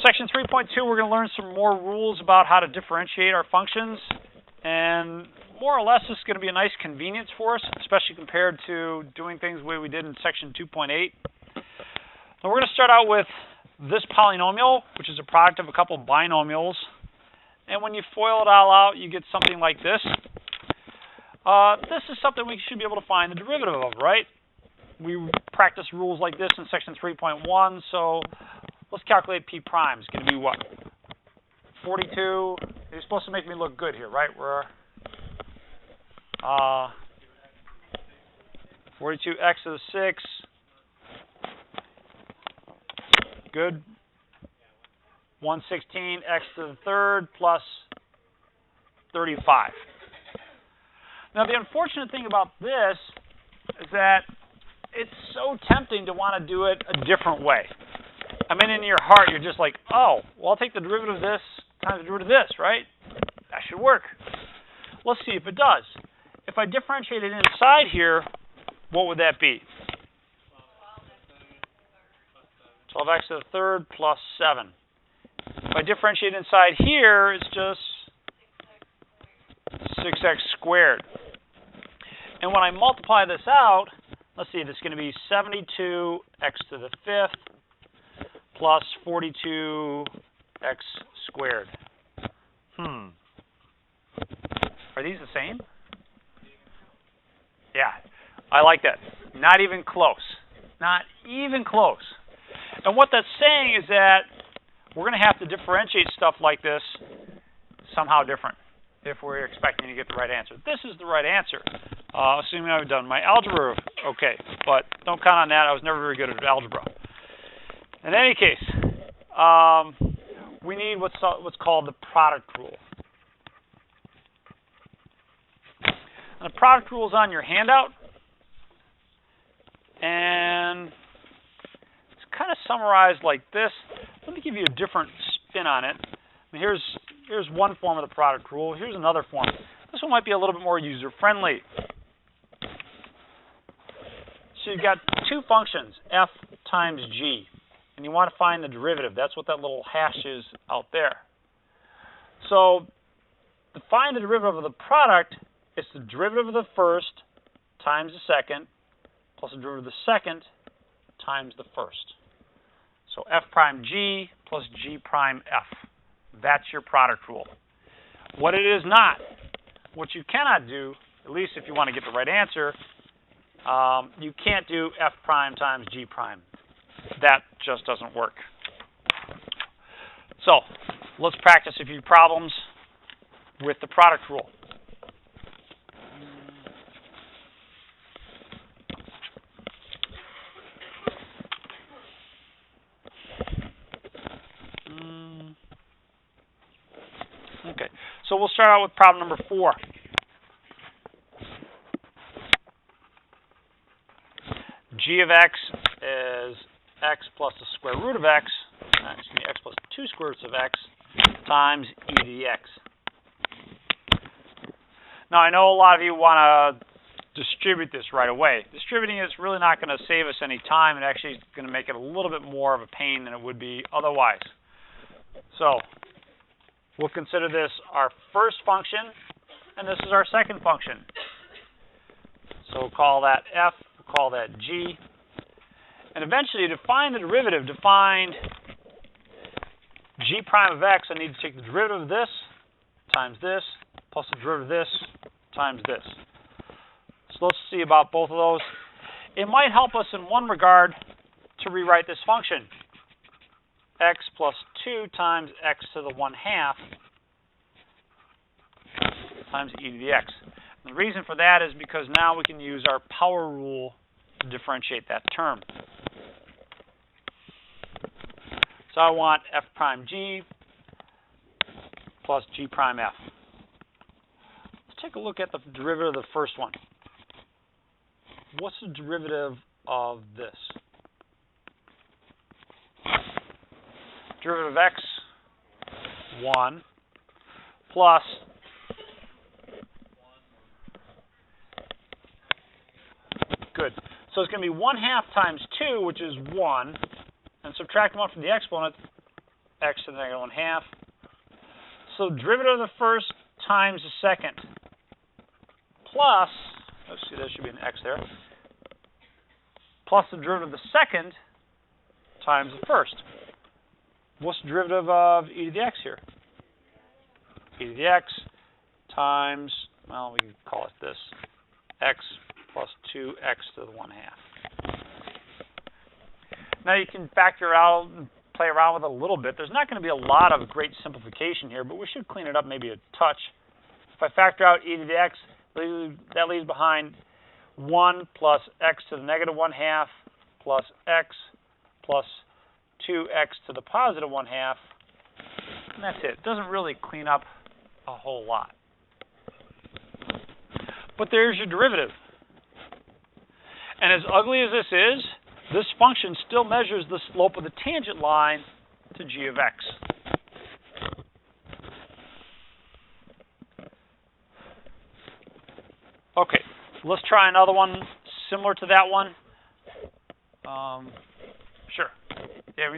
Section 3.2, we're going to learn some more rules about how to differentiate our functions. And more or less, this is going to be a nice convenience for us, especially compared to doing things the way we did in Section 2.8. Now, we're going to start out with this polynomial, which is a product of a couple binomials. And when you FOIL it all out, you get something like this. This is something we should be able to find the derivative of, right? We practiced rules like this in Section 3.1, so let's calculate P prime. It's going to be what? 42. You're supposed to make me look good here, right? We're 42x to the 6. Good. 116 x to the third plus 35. Now, the unfortunate thing about this is that it's so tempting to want to do it a different way. I mean, in your heart, you're just like, oh, well, I'll take the derivative of this times the derivative of this, right? That should work. Let's see if it does. If I differentiate it inside here, what would that be? 12x to the third plus 7. If I differentiate inside here, it's just 6x squared. And when I multiply this out, let's see, this is going to be 72x to the fifth plus 42x squared. Are these the same? Yeah, I like that. Not even close. Not even close. And what that's saying is that we're going to have to differentiate stuff like this somehow different if we're expecting to get the right answer. This is the right answer, assuming I've done my algebra okay. But don't count on that. I was never very good at algebra. In any case, we need what's called the product rule. And the product rule is on your handout. And it's kind of summarized like this. Let me give you a different spin on it. I mean, here's one form of the product rule. Here's another form. This one might be a little bit more user-friendly. So you've got two functions, f times g. And you want to find the derivative. That's what that little hash is out there. So to find the derivative of the product, it's the derivative of the first times the second plus the derivative of the second times the first. So f prime g plus g prime f. That's your product rule. What it is not, what you cannot do, at least if you want to get the right answer, you can't do f prime times g prime. That just doesn't work. So let's practice a few problems with the product rule. Okay, so we'll start out with problem number 4. G of x is x plus the square root of x, x plus 2 square roots of x times e to the x. Now, I know a lot of you want to distribute this right away. Distributing is really not going to save us any time. It actually is going to make it a little bit more of a pain than it would be otherwise. So we'll consider this our first function, and this is our second function. So we'll call that f, we'll call that g. And eventually, to find the derivative, to find g prime of x, I need to take the derivative of this times this plus the derivative of this times this. So let's see about both of those. It might help us in one regard to rewrite this function. X plus 2 times x to the 1/2 times e to the x. And the reason for that is because now we can use our power rule to differentiate that term. So I want f prime g plus g prime f. Let's take a look at the derivative of the first one. What's the derivative of this? Derivative of x, 1, plus good. So it's going to be 1/2 times 2, which is 1, and subtract 1 from the exponent, x to the negative 1/2. So derivative of the first times the second plus, let's see, there should be an x there, plus the derivative of the second times the first. What's the derivative of e to the x here? E to the x times, well, we can call it this, x plus 2x to the 1/2. Now you can factor out and play around with it a little bit. There's not going to be a lot of great simplification here, but we should clean it up maybe a touch. If I factor out e to the x, that leaves behind 1 plus x to the negative 1/2 plus x plus 2x to the positive 1/2. And that's it. It doesn't really clean up a whole lot. But there's your derivative. And as ugly as this is, this function still measures the slope of the tangent line to g of x. Okay, let's try another one similar to that one. Sure. Yeah,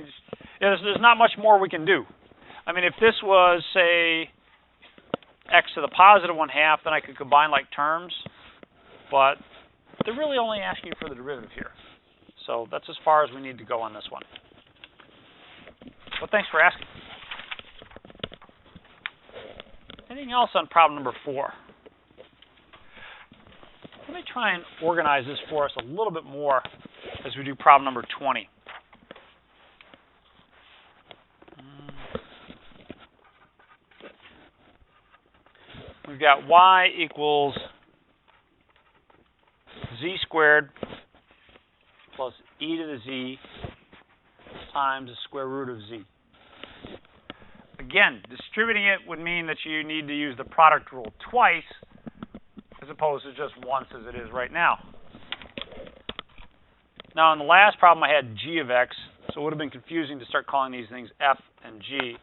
there's not much more we can do. I mean, if this was, say, x to the positive 1/2, then I could combine like terms. But they're really only asking for the derivative here. So that's as far as we need to go on this one. Well, thanks for asking. Anything else on problem number 4? Let me try and organize this for us a little bit more as we do problem number 20. We've got y equals z squared plus e to the z times the square root of z. Again, distributing it would mean that you need to use the product rule twice as opposed to just once as it is right now. Now, in the last problem, I had g of x, so it would have been confusing to start calling these things f and g.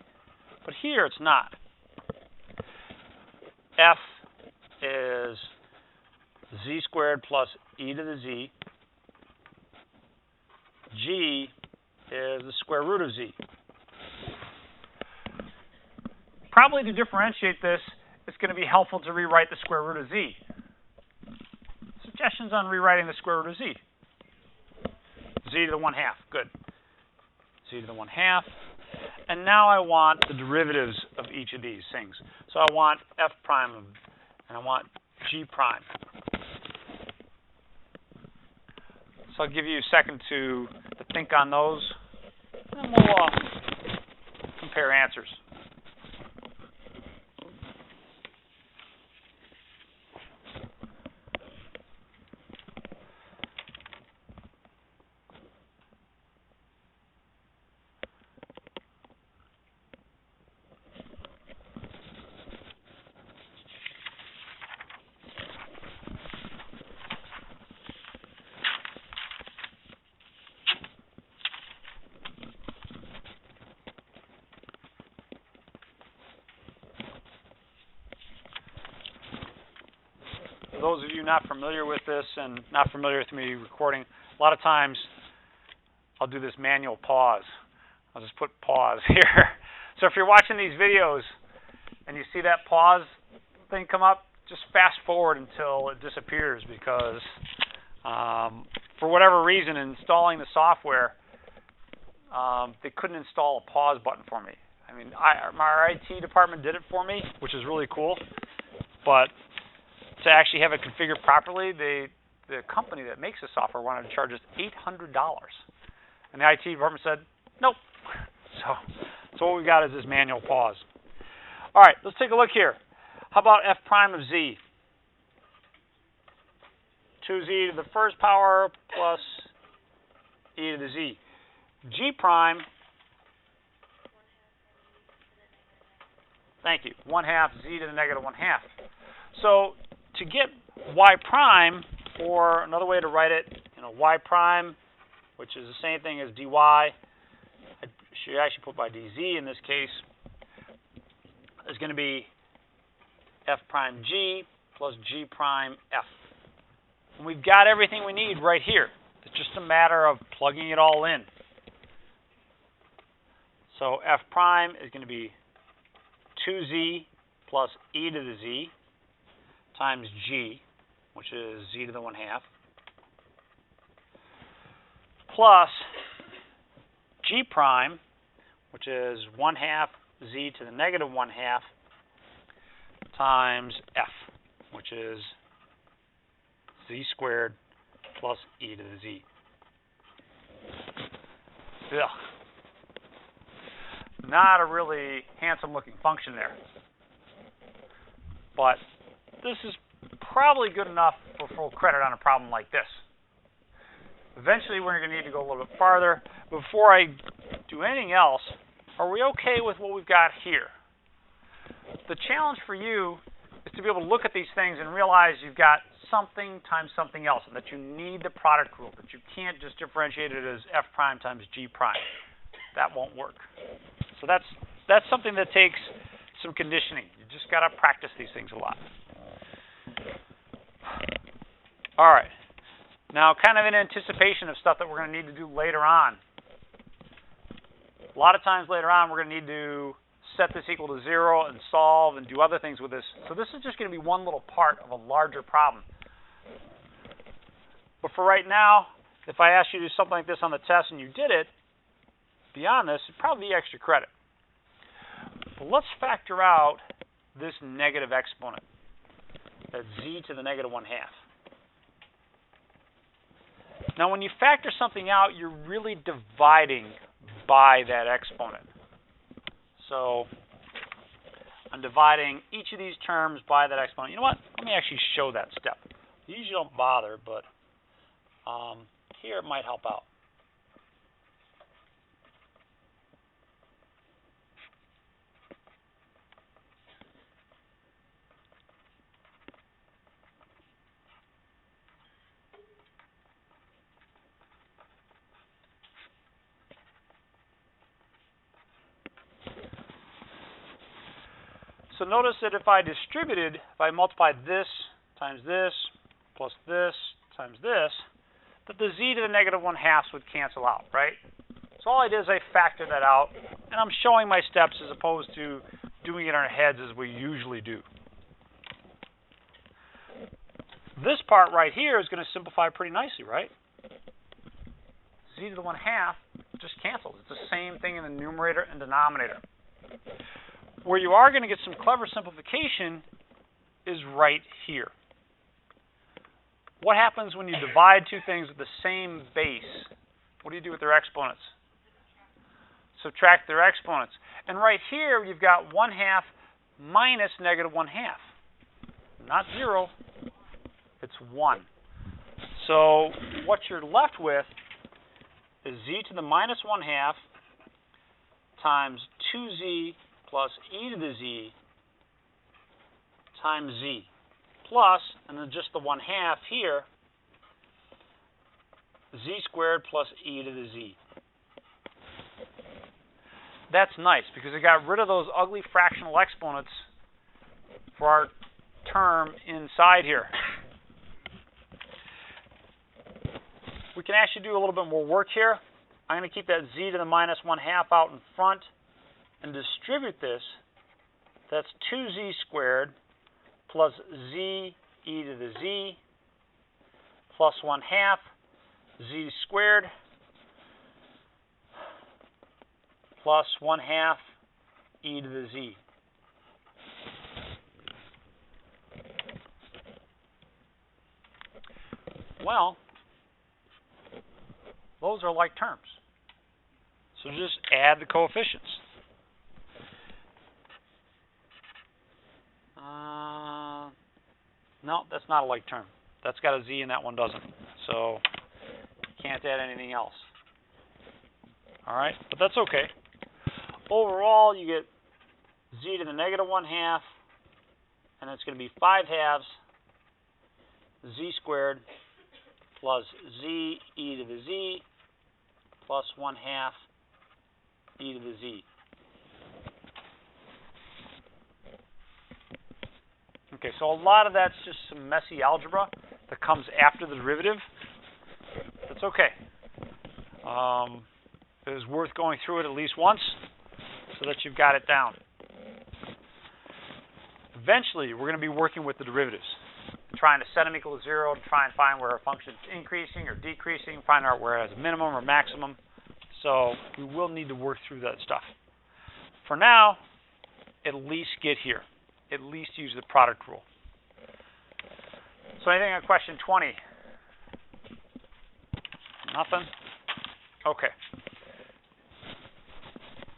But here, it's not. F is z squared plus e to the z. G is the square root of z. Probably to differentiate this, it's going to be helpful to rewrite the square root of z. Suggestions on rewriting the square root of z. Z to the 1/2. Good. Z to the 1/2. And now I want the derivatives of each of these things. So I want f prime and I want g prime. So I'll give you a second to think on those, and we'll compare answers. For those of you not familiar with this and not familiar with me recording, a lot of times I'll do this manual pause. I'll just put pause here. So if you're watching these videos and you see that pause thing come up, just fast forward until it disappears because for whatever reason, installing the software, they couldn't install a pause button for me. I mean, our IT department did it for me, which is really cool, but to actually have it configured properly, the company that makes the software wanted to charge us $800. And the IT department said, nope. So what we got is this manual pause. All right, let's take a look here. How about f prime of z? 2z to the first power plus e to the z. G prime, thank you, 1/2 z to the negative 1/2. So to get y prime, or another way to write it, y prime, which is the same thing as dy, I should actually put by dz in this case, is going to be f prime g plus g prime f. And we've got everything we need right here. It's just a matter of plugging it all in. So f prime is going to be 2z plus e to the z times g, which is z to the 1/2, plus g prime, which is 1/2 z to the negative 1/2 times f, which is z squared plus e to the z. Ugh. Not a really handsome looking function there. But this is probably good enough for full credit on a problem like this. Eventually we're going to need to go a little bit farther. Before I do anything else, are we okay with what we've got here? The challenge for you is to be able to look at these things and realize you've got something times something else, and that you need the product rule, that you can't just differentiate it as f prime times g prime. That won't work. So that's something that takes some conditioning. You just got to practice these things a lot. All right. Now, kind of in anticipation of stuff that we're going to need to do later on. A lot of times later on, we're going to need to set this equal to 0 and solve and do other things with this. So this is just going to be one little part of a larger problem. But for right now, if I asked you to do something like this on the test and you did it, beyond this, it'd probably be extra credit. But let's factor out this negative exponent. That's z to the negative 1/2. Now, when you factor something out, you're really dividing by that exponent. So I'm dividing each of these terms by that exponent. You know what? Let me actually show that step. You usually don't bother, but here it might help out. So notice that if I multiplied this times this plus this times this, that the z to the negative 1/2 would cancel out, right? So all I did is I factored that out, and I'm showing my steps as opposed to doing it in our heads as we usually do. This part right here is going to simplify pretty nicely, right? Z to the 1/2 just cancels. It's the same thing in the numerator and denominator. Where you are going to get some clever simplification is right here. What happens when you divide two things with the same base? What do you do with their exponents? Subtract their exponents. And right here, you've got 1/2 minus negative 1/2. Not 0, it's 1. So what you're left with is z to the minus 1/2 times 2z plus e to the z times z, plus, and then just the 1/2 here, z squared plus e to the z. That's nice, because it got rid of those ugly fractional exponents for our term inside here. We can actually do a little bit more work here. I'm going to keep that z to the minus 1/2 out in front and distribute this. That's 2z squared plus z e to the z plus 1/2 z squared plus 1/2 e to the z. Well, those are like terms. So just add the coefficients. No, that's not a like term. That's got a z and that one doesn't. So can't add anything else. All right, but that's okay. Overall, you get z to the negative 1/2, and it's going to be 5/2 z squared plus z e to the z plus 1/2 e to the z. Okay, so a lot of that's just some messy algebra that comes after the derivative. That's okay. It was worth going through it at least once. so that you've got it down. Eventually, we're going to be working with the derivatives, trying to set them equal to 0 to try and find where a function is increasing or decreasing, find out where it has a minimum or maximum. So we will need to work through that stuff. For now, at least get here. At least use the product rule. So anything on question 20? Nothing? Okay.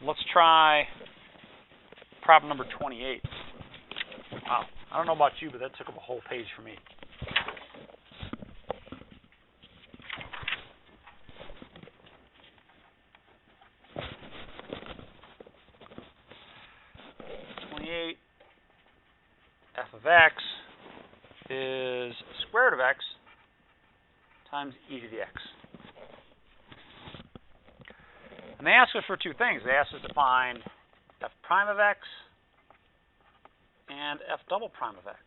Let's try problem number 28. Wow. I don't know about you, but that took up a whole page for me. F of x is square root of x times e to the x. And they ask us for two things. They ask us to find f prime of x and f double prime of x.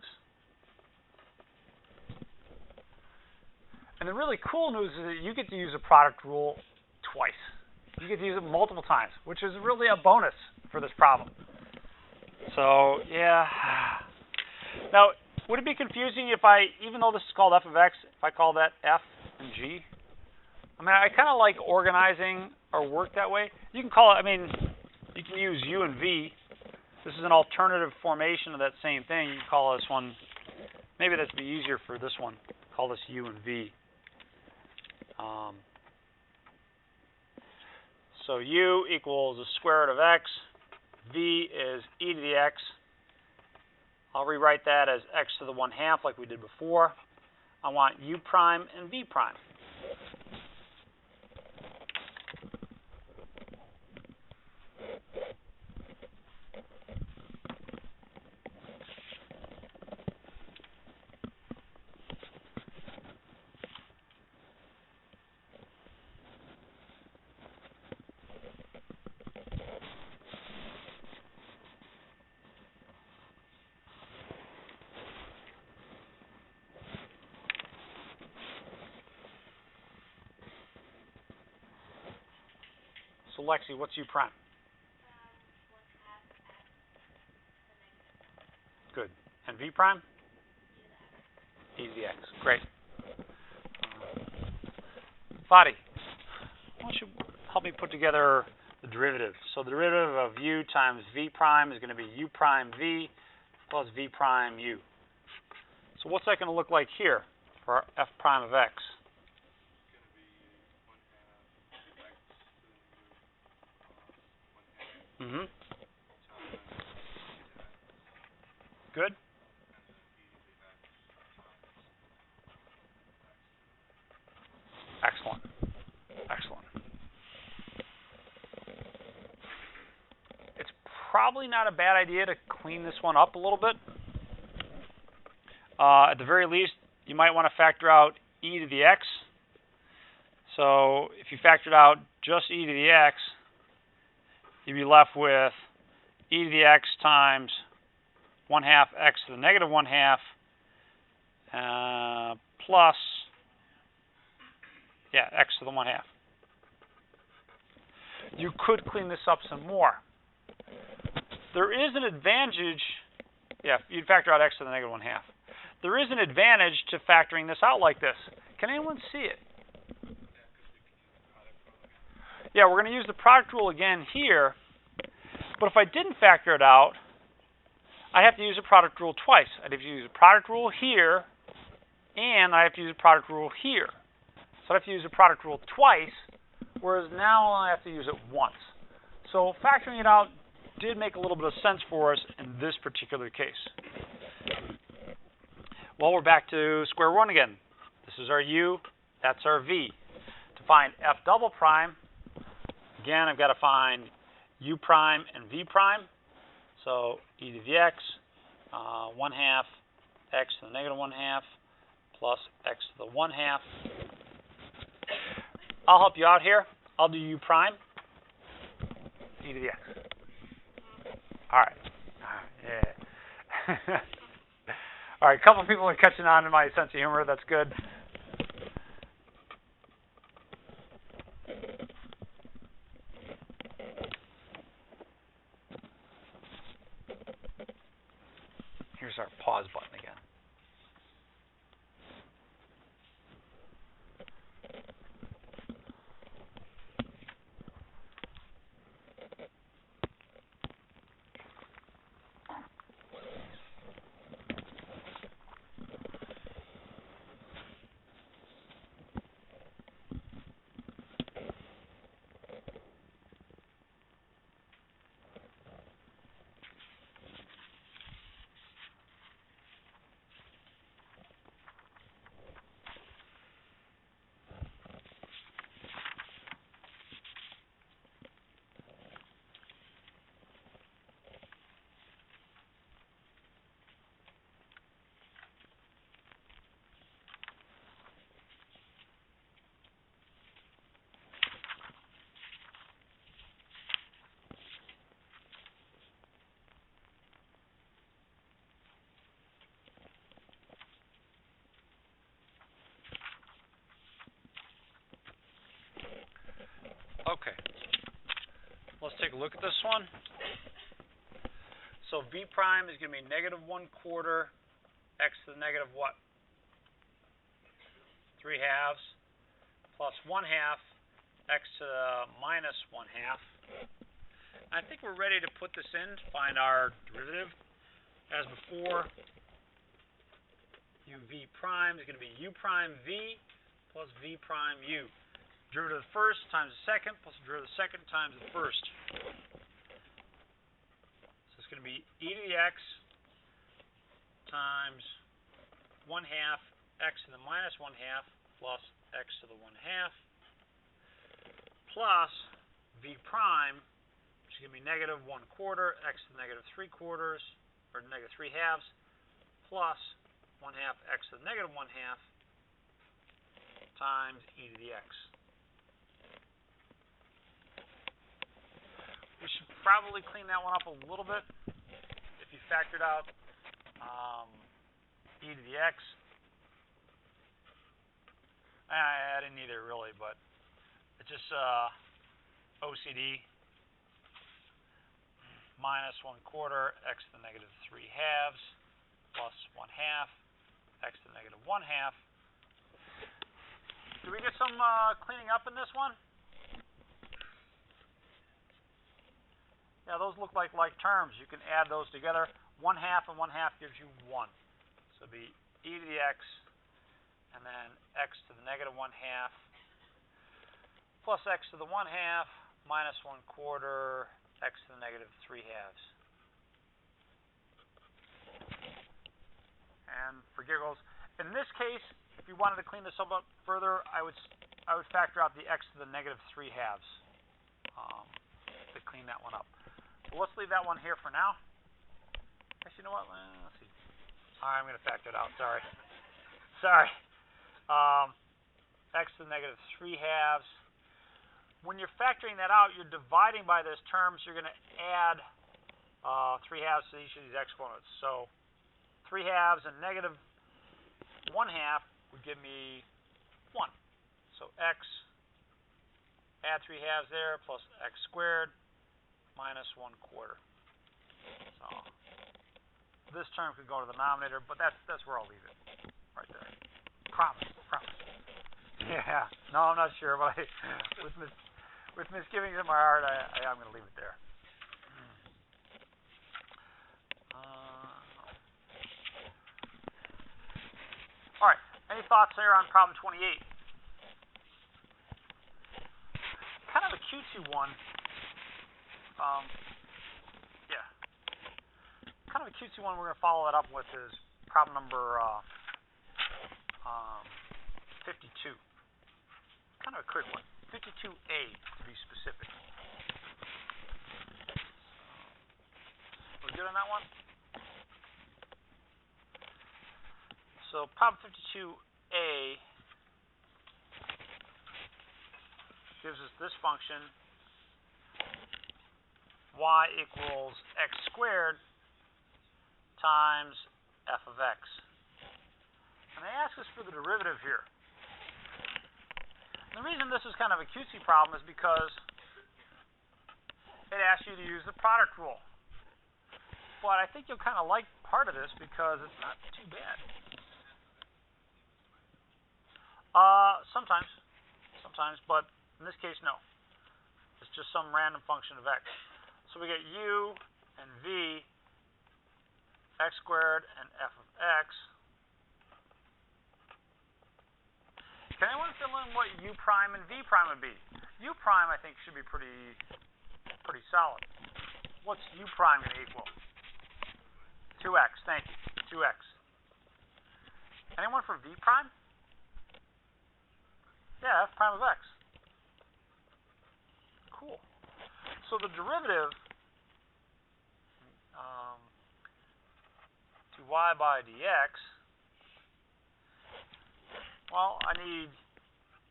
And the really cool news is that you get to use the product rule twice. You get to use it multiple times, which is really a bonus for this problem. So, yeah. Now, would it be confusing if even though this is called f of x, if I call that f and g? I mean, I kind of like organizing our work that way. You can call it, you can use u and v. This is an alternative formation of that same thing. You can call this one, maybe that'd be easier for this one. Call this u and v. So u equals the square root of x. V is e to the x. I'll rewrite that as x to the 1/2 like we did before. I want u prime and v prime. So Lexi, what's u prime? Good. And v prime? E to the x. Great. Fadi, why don't you help me put together the derivative? So the derivative of u times v prime is going to be u prime v plus v prime u. So what's that going to look like here for our f prime of x? Mm-hmm. Good. Excellent. Excellent. It's probably not a bad idea to clean this one up a little bit. At the very least, you might want to factor out e to the x. So if you factored out just e to the x, you'd be left with e to the x times 1/2 x to the negative 1/2 plus, x to the 1/2. You could clean this up some more. There is an advantage, you'd factor out x to the negative 1/2. There is an advantage to factoring this out like this. Can anyone see it? Yeah, we're going to use the product rule again here, but if I didn't factor it out, I'd have to use the product rule twice. I'd have to use the product rule here, and I have to use the product rule here. So I'd have to use the product rule twice, whereas now I have to use it once. So factoring it out did make a little bit of sense for us in this particular case. Well, we're back to square one again. This is our u, that's our v. To find f double prime, again, I've got to find u prime and v prime. So e to the x, 1/2 x to the negative 1/2 plus x to the 1/2. I'll help you out here. I'll do u prime, e to the x. All right. Yeah. All right, a couple of people are catching on to my sense of humor. That's good. Here's our pause button again. Okay, let's take a look at this one. So v prime is going to be negative 1/4 x to the negative what? 3/2 plus 1/2 x to the minus 1/2. I think we're ready to put this in to find our derivative. As before, uv prime is going to be u prime v plus v prime u. Derivative of the first times the second plus the derivative of the second times the first. So it's going to be e to the x times 1/2 x to the minus 1/2 plus x to the 1/2 plus v prime, which is going to be negative 1/4 x to the negative 3/4 or negative 3/2 plus 1/2 x to the negative 1/2 times e to the x. We should probably clean that one up a little bit. If you factored out e to the x, I didn't either really, but it's just OCD minus 1/4 x to the negative 3/2 plus 1/2 x to the negative 1/2. Do we get some cleaning up in this one? Yeah, those look like terms. You can add those together. 1/2 and 1/2 gives you 1. So it'll be e to the x and then x to the negative 1/2 plus x to the 1/2 minus 1/4 x to the negative 3/2. And for giggles, in this case, if you wanted to clean this up further, I would factor out the x to the negative 3/2 to clean that one up. So let's leave that one here for now. Actually, you know what? Let's see. I'm going to factor it out. Sorry. X to the negative 3/2. When you're factoring that out, you're dividing by this term, so you're going to add 3/2 to each of these exponents. So 3/2 and negative 1/2 would give me 1. So x, add 3/2 there, plus x squared minus 1/4. So this term could go to the denominator, but that's where I'll leave it, right there. Promise. Yeah. No, I'm not sure, but with misgivings in my heart, I'm going to leave it there. All right. Any thoughts there on problem 28? Kind of a cutesy one. Yeah. Kind of a cutesy one we're going to follow that up with is problem number 52. Kind of a quick one. 52A to be specific. We're good on that one? So problem 52A gives us this function, y equals x squared times f of x. And they ask us for the derivative here. And the reason this is kind of a cutesy problem is because it asks you to use the product rule. but I think you'll kind of like part of this because it's not too bad. Sometimes, but in this case, no. It's just some random function of x. So we get u and v, x squared and f of x. Can anyone fill in what u prime and v prime would be? U prime, I think, should be pretty solid. What's u prime going to equal? 2x. Thank you. 2x. Anyone for v prime? Yeah, f prime of x. Cool. So the derivative to y by dx, well, I need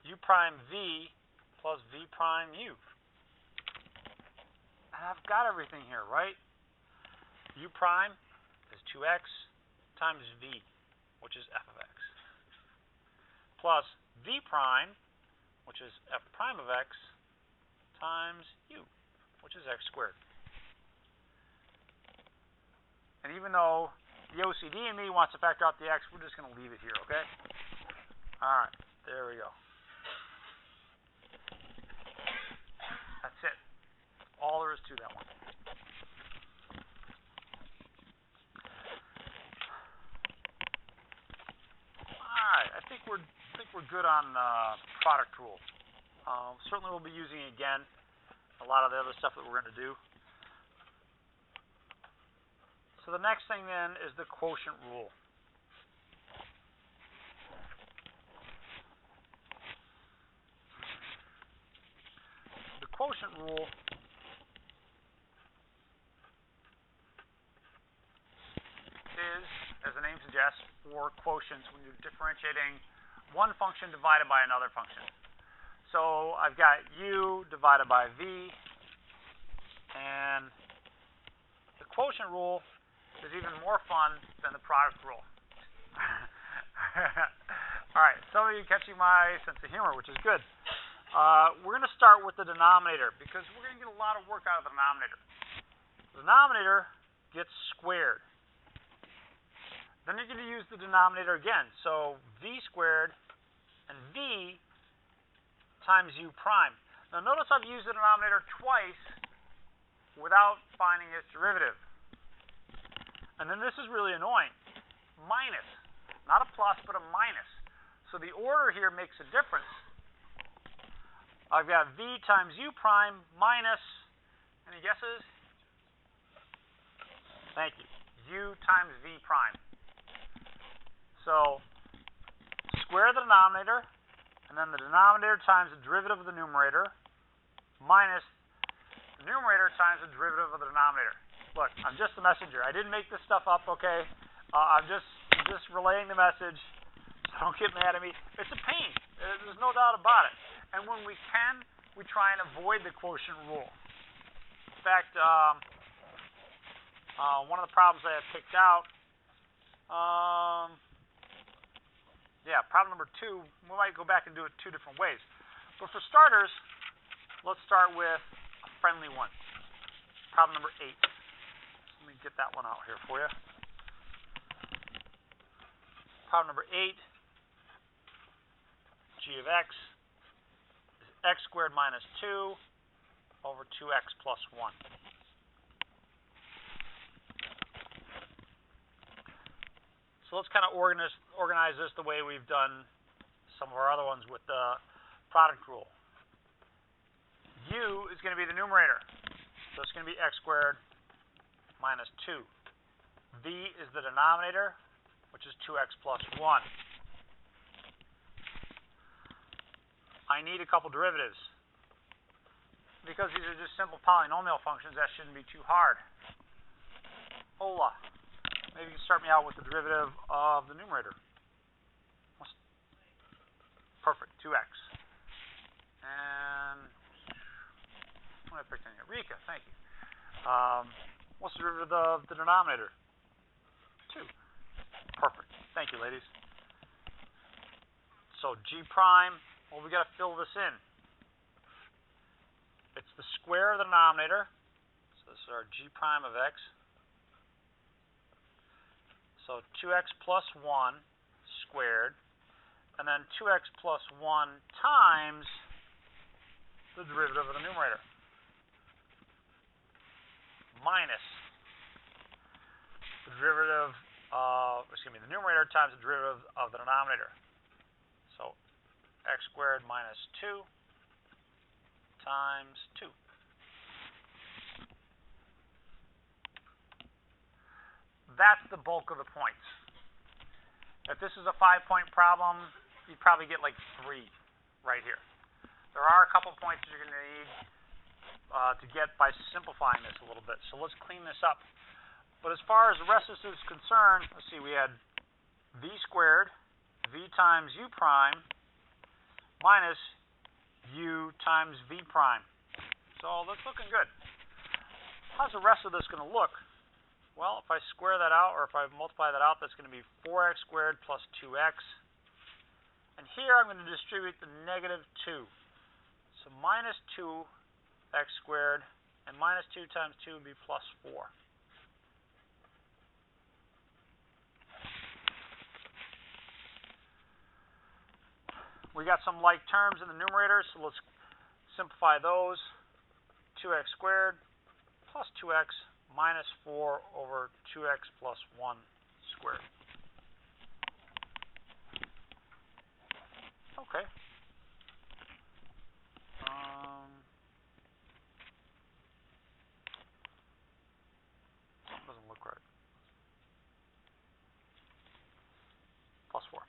u prime v plus v prime u. And I've got everything here, right? U prime is 2x times v, which is f of x, plus v prime, which is f prime of x, times u, which is x squared. And even though the OCD in me wants to factor out the x, we're just going to leave it here, okay? All right, there we go. That's it. All there is to that one. All right, I think we're good on product rule. Certainly we'll be using it again. A lot of the other stuff that we're going to do. So the next thing then is the quotient rule. The quotient rule is, as the name suggests, for quotients when you're differentiating one function divided by another function. So I've got u divided by v, and the quotient rule is even more fun than the product rule. All right, some of you catching my sense of humor, which is good. We're going to start with the denominator because we're going to get a lot of work out of the denominator. The denominator gets squared. Then you're going to use the denominator again. So v squared and v times u prime. Now notice I've used the denominator twice without finding its derivative. And then this is really annoying. Minus. Not a plus, but a minus. So the order here makes a difference. I've got v times u prime minus, any guesses? Thank you. U times v prime. So square the denominator, and then the denominator times the derivative of the numerator, minus the numerator times the derivative of the denominator. Look, I'm just the messenger. I didn't make this stuff up, okay? I'm just relaying the message. So don't get mad at me. It's a pain. There's no doubt about it. And when we can, we try and avoid the quotient rule. In fact, one of the problems I have picked out, problem number 2, we might go back and do it 2 different ways. But for starters, let's start with a friendly one. Problem number 8. Let me get that one out here for you. Problem number 8, g of x is x squared minus 2 over 2x plus 1. So let's kind of organize this the way we've done some of our other ones with the product rule. U is going to be the numerator. So it's going to be x squared minus 2. V is the denominator, which is 2x plus 1. I need a couple derivatives. Because these are just simple polynomial functions, that shouldn't be too hard. Hola. Maybe you can start me out with the derivative of the numerator. Perfect, 2x. And what did I pick in here? Rika, thank you. What's the derivative of the denominator? 2. Perfect. Thank you, ladies. So g prime, well, we got to fill this in. It's the square of the denominator. So this is our g prime of x So 2x plus 1 squared, and then 2x plus 1 times the derivative of the numerator, minus the derivative, the numerator times the derivative of the denominator. So x squared minus 2 times 2. That's the bulk of the points. If this is a 5-point problem, you'd probably get like 3 right here. There are a couple points that you're going to need to get by simplifying this a little bit. So let's clean this up. But as far as the rest of this is concerned, let's see, we had v squared, v times u prime, minus u times v prime. So that's looking good. How's the rest of this going to look? Well, if I square that out, or if I multiply that out, that's going to be 4x squared plus 2x. And here I'm going to distribute the negative 2. So minus 2x squared, and minus 2 times 2 would be plus 4. We got some like terms in the numerator, so let's simplify those. 2x squared plus 2x minus 4 over 2x plus 1 squared. Okay. Doesn't look right. Plus 4.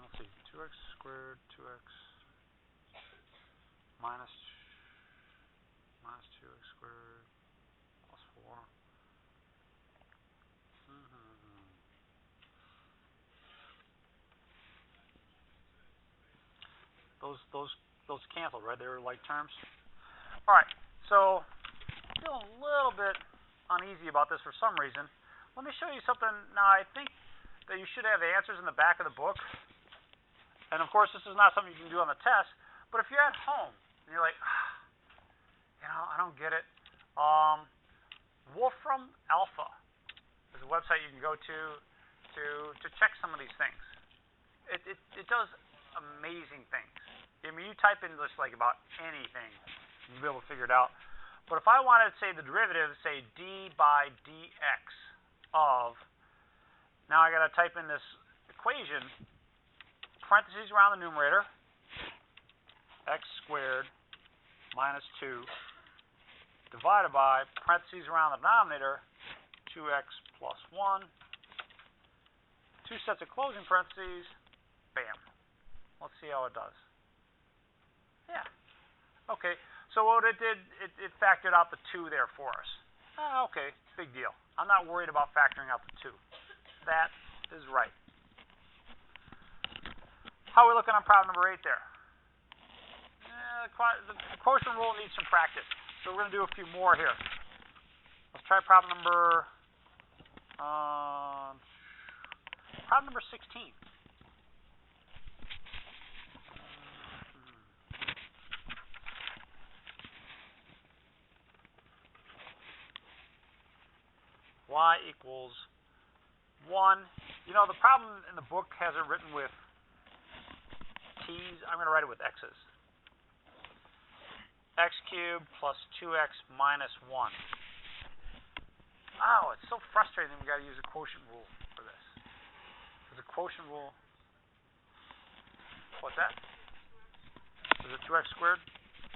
Let's see. 2x squared, 2x minus 2x squared plus 4. Those cancel, right? They were like terms. All right. So feel a little bit uneasy about this for some reason. Let me show you something. Now I think that you should have the answers in the back of the book. And of course, this is not something you can do on the test. But if you're at home and you're like, I don't get it. Wolfram Alpha is a website you can go to check some of these things. It does amazing things. I mean, you type in just like about anything, you'll be able to figure it out. But if I wanted to say the derivative, say d by dx of, now I got to type in this equation, parentheses around the numerator, x squared minus 2 divided by parentheses around the denominator, 2x plus 1, 2 sets of closing parentheses, bam. Let's see how it does. Yeah. Okay. So what it did, it factored out the 2 there for us. Okay. Big deal. I'm not worried about factoring out the 2. That is right. How are we looking on problem number 8 there? The quotient rule needs some practice. So we're going to do a few more here. Let's try problem number 16. Y equals 1. You know, the problem in the book has it written with t's. I'm going to write it with x's. X cubed plus 2x minus 1. Oh, it's so frustrating we got to use a quotient rule for this. Is a quotient rule... What's that? Is it 2x squared?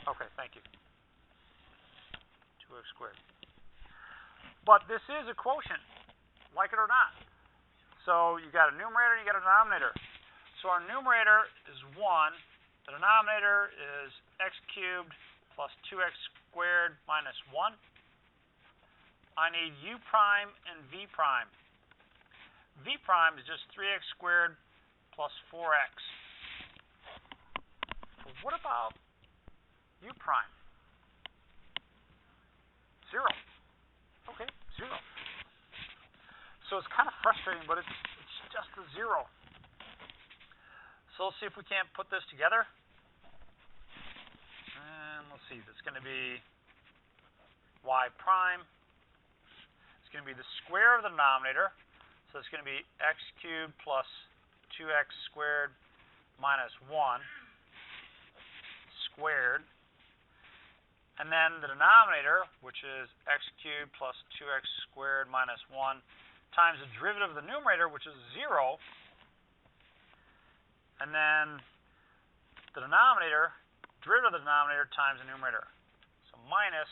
Okay, thank you. 2x squared. But this is a quotient, like it or not. So you got a numerator and you got a denominator. So our numerator is 1. The denominator is x cubed plus 2x squared minus 1. I need u prime and v prime. V prime is just 3x squared plus 4x. But what about u prime? 0. Okay, 0. So it's kind of frustrating, but it's just a 0. So let's see if we can't put this together. And let's see, that's going to be y prime. It's going to be the square of the denominator. So it's going to be x cubed plus 2x squared minus 1 squared. And then the denominator, which is x cubed plus 2x squared minus 1, times the derivative of the numerator, which is 0. And then the derivative of the denominator times the numerator. So minus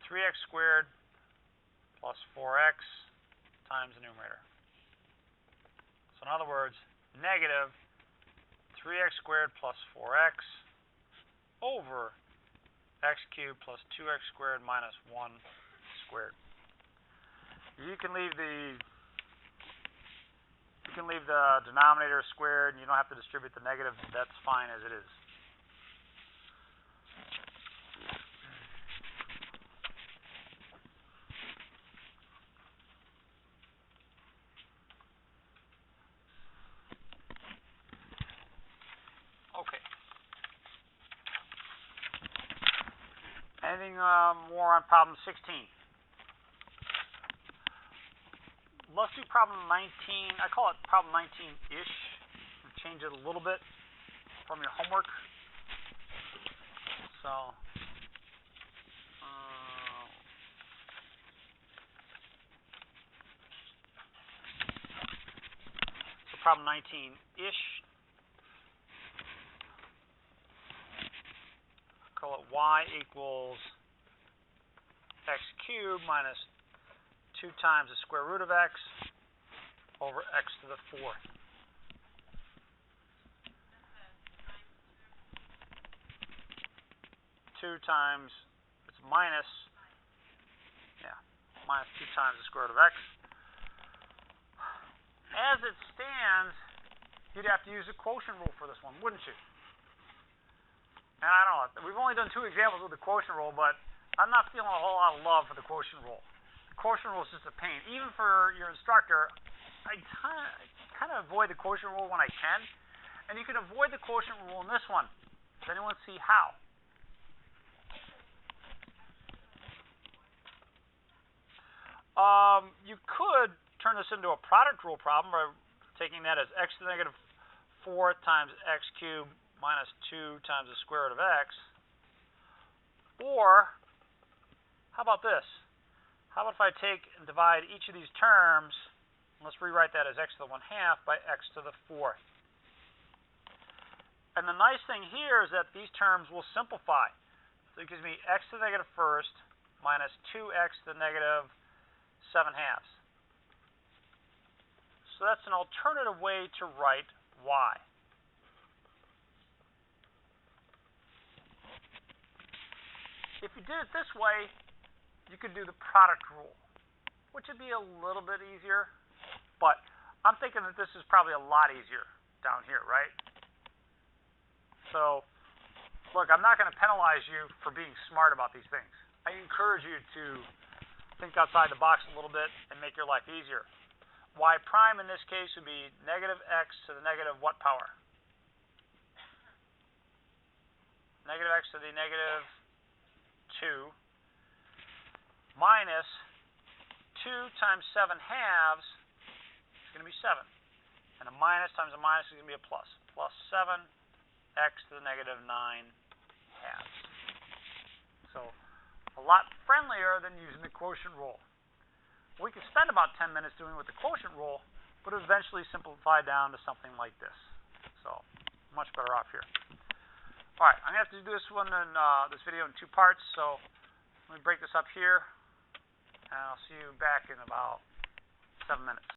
3x squared plus 4x times the numerator. So in other words, negative 3x squared plus 4x over x cubed plus 2x squared minus 1 squared. You can leave the denominator squared, and you don't have to distribute the negative. That's fine as it is. Okay. Anything more on problem 16? Let's do problem 19. I call it problem 19-ish. Change it a little bit from your homework. So, problem 19-ish. Call it y equals x cubed minus 2 times the square root of x over x to the 4th. It's minus 2 times the square root of x. As it stands, you'd have to use the quotient rule for this one, wouldn't you? And I don't know, we've only done 2 examples with the quotient rule, but I'm not feeling a whole lot of love for the quotient rule. The quotient rule is just a pain. Even for your instructor, I kind of avoid the quotient rule when I can. And you can avoid the quotient rule in this one. Does anyone see how? You could turn this into a product rule problem by taking that as x to the negative 4 times x cubed minus 2 times the square root of x. Or, how about this? How about if I take and divide each of these terms, let's rewrite that as x to the 1/2 by x to the 4th. And the nice thing here is that these terms will simplify. So it gives me x to the negative 1st minus 2x to the negative 7/2. So that's an alternative way to write y. If you did it this way, you could do the product rule, which would be a little bit easier, but I'm thinking that this is probably a lot easier down here, right? So, look, I'm not going to penalize you for being smart about these things. I encourage you to think outside the box a little bit and make your life easier. Y prime in this case would be negative x to the negative what power? Negative x to the negative 2 minus 2 times 7/2 is going to be 7. And a minus times a minus is going to be a plus. Plus 7x to the negative 9/2. So a lot friendlier than using the quotient rule. We could spend about 10 minutes doing it with the quotient rule, but it would eventually simplify down to something like this. So much better off here. All right, I'm going to have to do this one in this video in 2 parts. So let me break this up here, and I'll see you back in about 7 minutes.